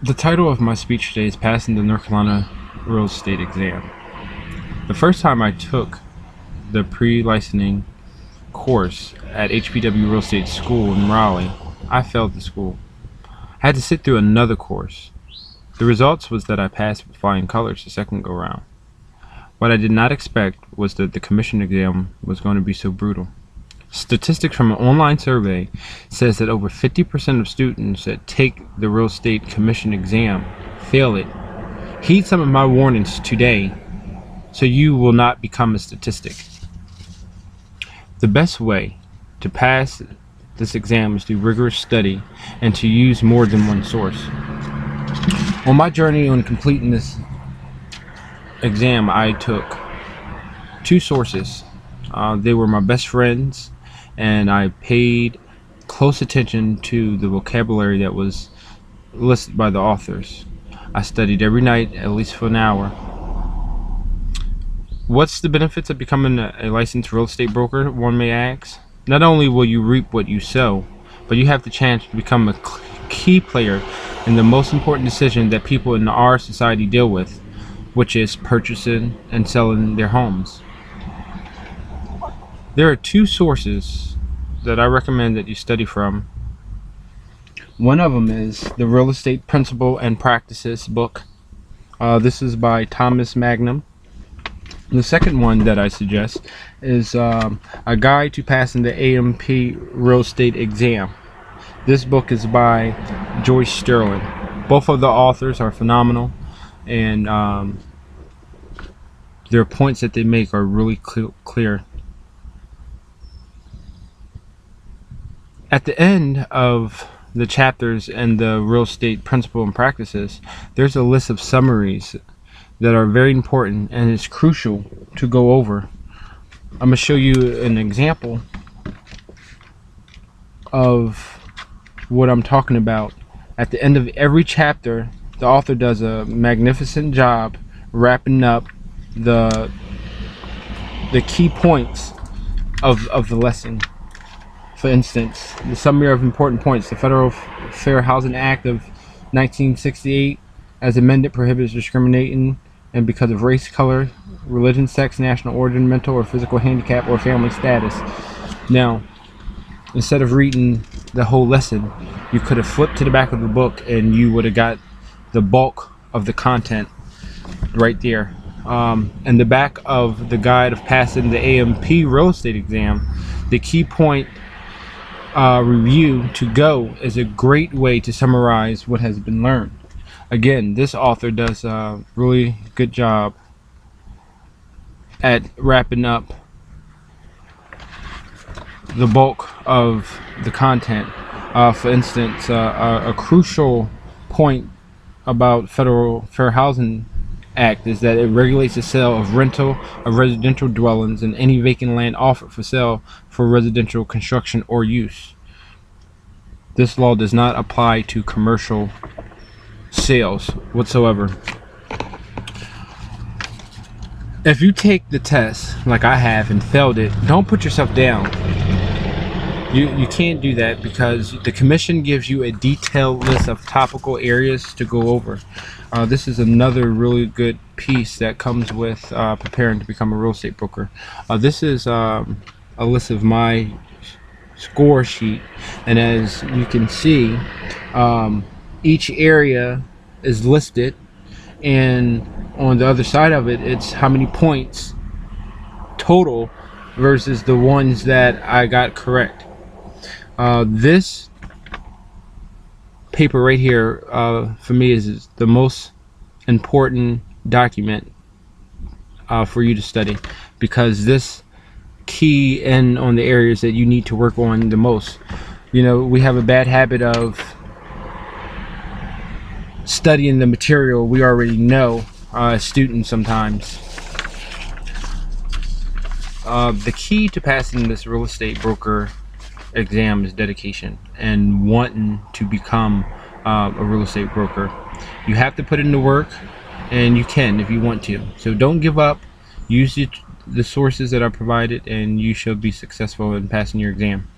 The title of my speech today is Passing the North Carolina Real Estate Exam. The first time I took the pre-licensing course at HPW Real Estate School in Raleigh, I failed the school. I had to sit through another course. The results was that I passed with flying colors the second go round. What I did not expect was that the commission exam was going to be so brutal. Statistics from an online survey says that over 50% of students that take the real estate commission exam fail it. Heed some of my warnings today so you will not become a statistic. The best way to pass this exam is through rigorous study and to use more than one source. On my journey on completing this exam, I took two sources. They were my best friends, and I paid close attention to the vocabulary that was listed by the authors. I studied every night, at least for an hour. What's the benefits of becoming a licensed real estate broker, one may ask? Not only will you reap what you sow, but you have the chance to become a key player in the most important decision that people in our society deal with, which is purchasing and selling their homes. There are two sources that I recommend that you study from. One of them is the Real Estate Principle and Practices book. This is by Thomas Magnum. The second one that I suggest is A Guide to Passing the AMP Real Estate Exam. This book is by Joyce Sterling. Both of the authors are phenomenal, and their points that they make are really clear. At the end of the chapters and the real estate principle and practices, there's a list of summaries that are very important and it's crucial to go over. I'm going to show you an example of what I'm talking about. At the end of every chapter, the author does a magnificent job wrapping up the key points of the lesson. For instance, the summary of important points: the Federal Fair Housing Act of 1968, as amended, prohibits discriminating and because of race, color, religion, sex, national origin, mental or physical handicap, or family status. Now, instead of reading the whole lesson, you could have flipped to the back of the book and you would have got the bulk of the content right there. In the back of the guide of passing the AMP real estate exam, the key point review to go is a great way to summarize what has been learned. Again, this author does a really good job at wrapping up the bulk of the content. For instance, a crucial point about Federal Fair Housing Act is that it regulates the sale of rental of residential dwellings and any vacant land offered for sale for residential construction or use. This law does not apply to commercial sales whatsoever. If you take the test like I have and failed it, don't put yourself down. You can't do that because the commission gives you a detailed list of topical areas to go over. This is another really good piece that comes with preparing to become a real estate broker. This is a list of my score sheet, and as you can see, each area is listed, and on the other side of it, it's how many points total versus the ones that I got correct. This paper right here for me is the most important document for you to study, because this key in on the areas that you need to work on the most. You know, we have a bad habit of studying the material we already know as students sometimes. The key to passing this real estate broker exam is dedication and wanting to become a real estate broker. You have to put in the work, and you can if you want to. So don't give up. Use the sources that are provided, and you shall be successful in passing your exam.